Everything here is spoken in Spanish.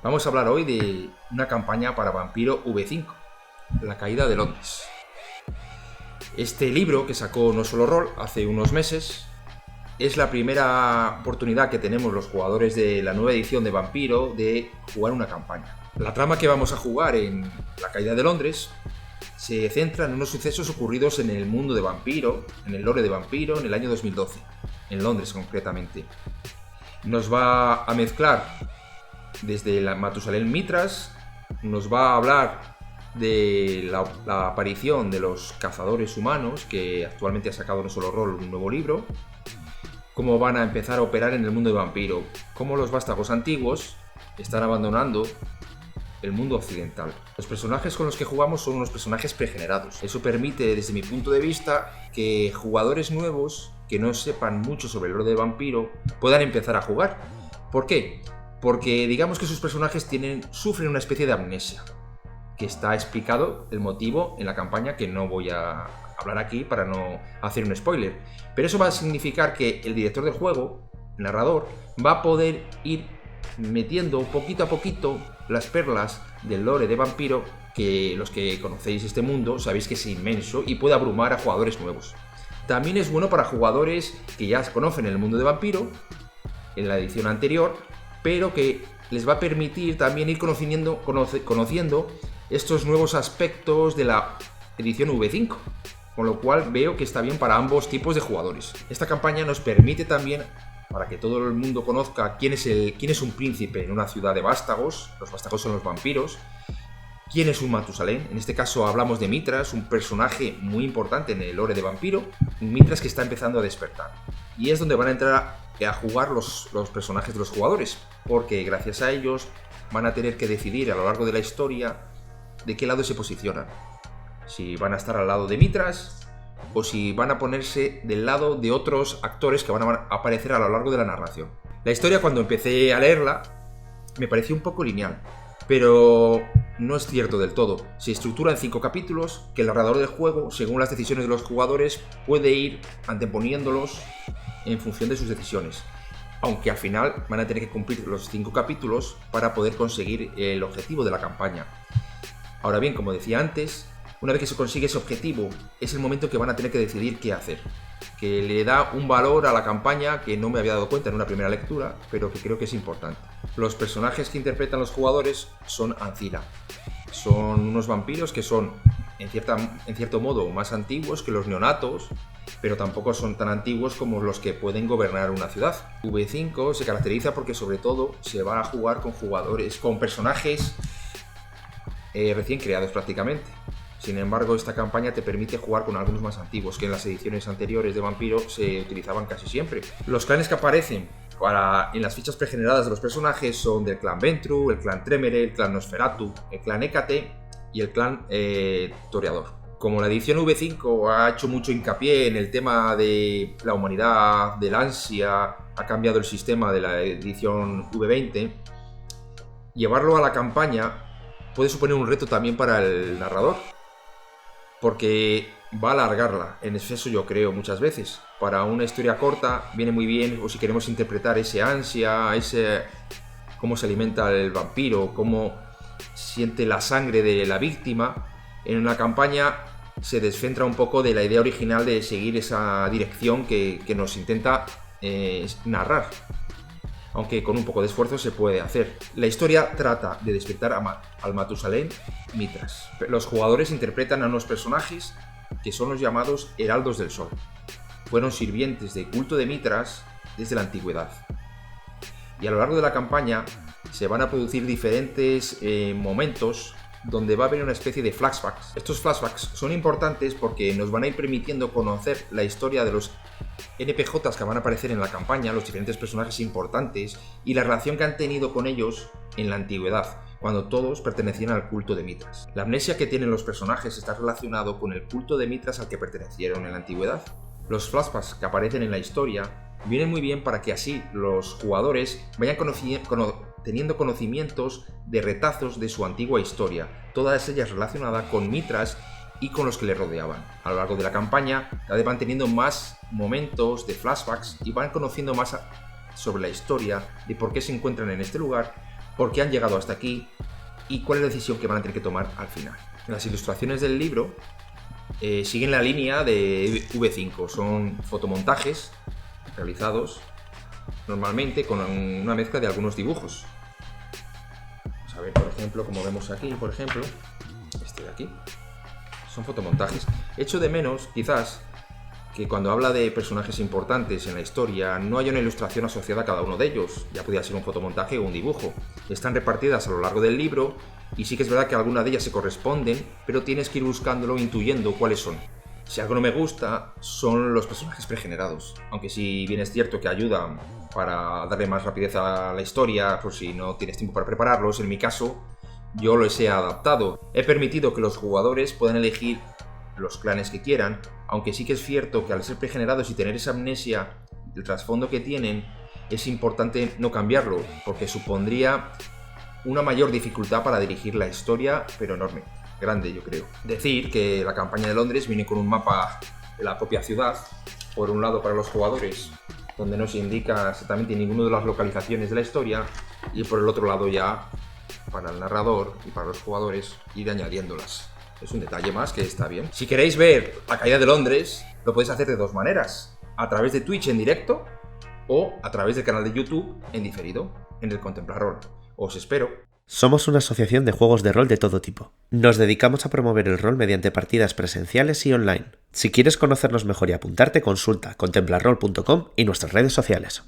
Vamos a hablar hoy de una campaña para Vampiro V5, La caída de Londres. Este libro que sacó No Solo Roll hace unos meses es la primera oportunidad que tenemos los jugadores de la nueva edición de Vampiro de jugar una campaña. La trama que vamos a jugar en La caída de Londres se centra en unos sucesos ocurridos en el mundo de Vampiro, en el lore de Vampiro, en el año 2012, en Londres concretamente. Nos va a mezclar desde la Matusalén Mitras, nos va a hablar de la aparición de los cazadores humanos, que actualmente ha sacado No Solo Roll un nuevo libro, cómo van a empezar a operar en el mundo de Vampiro, cómo los vástagos antiguos están abandonando el mundo occidental. Los personajes con los que jugamos son unos personajes pregenerados. Eso permite, desde mi punto de vista, que jugadores nuevos que no sepan mucho sobre el lore de Vampiro puedan empezar a jugar. ¿Por qué? Porque digamos que sus personajes sufren una especie de amnesia, que está explicado el motivo en la campaña, que no voy a hablar aquí para no hacer un spoiler. Pero eso va a significar que el director del juego, el narrador, va a poder ir metiendo poquito a poquito las perlas del lore de Vampiro, que los que conocéis este mundo sabéis que es inmenso y puede abrumar a jugadores nuevos. También es bueno para jugadores que ya conocen el mundo de Vampiro en la edición anterior, pero que les va a permitir también ir conociendo estos nuevos aspectos de la edición V5, con lo cual veo que está bien para ambos tipos de jugadores. Esta campaña nos permite también, para que todo el mundo conozca quién es un príncipe en una ciudad de vástagos. Los vástagos son los vampiros. ¿Quién es un Matusalén? En este caso hablamos de Mitras, un personaje muy importante en el lore de Vampiro, un Mitras que está empezando a despertar. Y es donde van a entrar a jugar los personajes de los jugadores, porque gracias a ellos van a tener que decidir a lo largo de la historia de qué lado se posicionan. Si van a estar al lado de Mitras o si van a ponerse del lado de otros actores que van a aparecer a lo largo de la narración. La historia, cuando empecé a leerla, me pareció un poco lineal, pero no es cierto del todo. Se estructura en 5 capítulos que el narrador del juego, según las decisiones de los jugadores, puede ir anteponiéndolos en función de sus decisiones, aunque al final van a tener que cumplir los 5 capítulos para poder conseguir el objetivo de la campaña. Ahora bien, como decía antes, una vez que se consigue ese objetivo, es el momento que van a tener que decidir qué hacer, que le da un valor a la campaña que no me había dado cuenta en una primera lectura, pero que creo que es importante. Los personajes que interpretan los jugadores son Ancira. Son unos vampiros que son, en cierto modo, más antiguos que los neonatos, pero tampoco son tan antiguos como los que pueden gobernar una ciudad. V5 se caracteriza porque sobre todo se va a jugar con personajes recién creados prácticamente. Sin embargo, esta campaña te permite jugar con algunos más antiguos, que en las ediciones anteriores de Vampiro se utilizaban casi siempre. Los clanes que aparecen en las fichas pregeneradas de los personajes son del clan Ventru, el clan Tremere, el clan Nosferatu, el clan Hécate y el clan Toreador. Como la edición V5 ha hecho mucho hincapié en el tema de la humanidad, del ansia, ha cambiado el sistema de la edición V20, llevarlo a la campaña puede suponer un reto también para el narrador, porque va a alargarla en exceso, yo creo, muchas veces. Para una historia corta viene muy bien, o si queremos interpretar ese ansia, cómo se alimenta el vampiro, cómo siente la sangre de la víctima. En una campaña se descentra un poco de la idea original de seguir esa dirección que nos intenta narrar, aunque con un poco de esfuerzo se puede hacer. La historia trata de despertar al Matusalén Mitras. Los jugadores interpretan a unos personajes que son los llamados Heraldos del Sol. Fueron sirvientes de culto de Mitras desde la antigüedad. Y a lo largo de la campaña se van a producir diferentes momentos donde va a haber una especie de flashbacks. Estos flashbacks son importantes porque nos van a ir permitiendo conocer la historia de los NPJs que van a aparecer en la campaña, los diferentes personajes importantes y la relación que han tenido con ellos en la antigüedad, cuando todos pertenecían al culto de Mitras. La amnesia que tienen los personajes está relacionado con el culto de Mitras al que pertenecieron en la antigüedad. Los flashbacks que aparecen en la historia vienen muy bien para que así los jugadores vayan teniendo conocimientos de retazos de su antigua historia, todas ellas relacionadas con Mitras y con los que le rodeaban. A lo largo de la campaña, cada vez van teniendo más momentos de flashbacks y van conociendo más sobre la historia de por qué se encuentran en este lugar por qué han llegado hasta aquí y cuál es la decisión que van a tener que tomar al final. Las ilustraciones del libro siguen la línea de V5, son fotomontajes realizados normalmente con una mezcla de algunos dibujos. Vamos a ver, por ejemplo, como vemos aquí, por ejemplo, este de aquí, son fotomontajes. Echo de menos, quizás, que cuando habla de personajes importantes en la historia no haya una ilustración asociada a cada uno de ellos. Ya podría ser un fotomontaje o un dibujo. Están repartidas a lo largo del libro y sí que es verdad que algunas de ellas se corresponden, pero tienes que ir buscándolo, intuyendo cuáles son. Si algo no me gusta, son los personajes pregenerados. Aunque sí bien es cierto que ayudan para darle más rapidez a la historia, por si no tienes tiempo para prepararlos. En mi caso, yo los he adaptado. He permitido que los jugadores puedan elegir los clanes que quieran, aunque sí que es cierto que al ser pregenerados y tener esa amnesia del trasfondo que tienen, es importante no cambiarlo, porque supondría una mayor dificultad para dirigir la historia, pero enorme, grande yo creo. Decir que la campaña de Londres viene con un mapa de la propia ciudad, por un lado para los jugadores, donde no se indica exactamente ninguna de las localizaciones de la historia, y por el otro lado ya para el narrador y para los jugadores ir añadiéndolas. Es un detalle más que está bien. Si queréis ver la caída de Londres, lo podéis hacer de dos maneras. A través de Twitch en directo o a través del canal de YouTube en diferido, en el Contemplar Rol. Os espero. Somos una asociación de juegos de rol de todo tipo. Nos dedicamos a promover el rol mediante partidas presenciales y online. Si quieres conocernos mejor y apuntarte, consulta contemplarrol.com y nuestras redes sociales.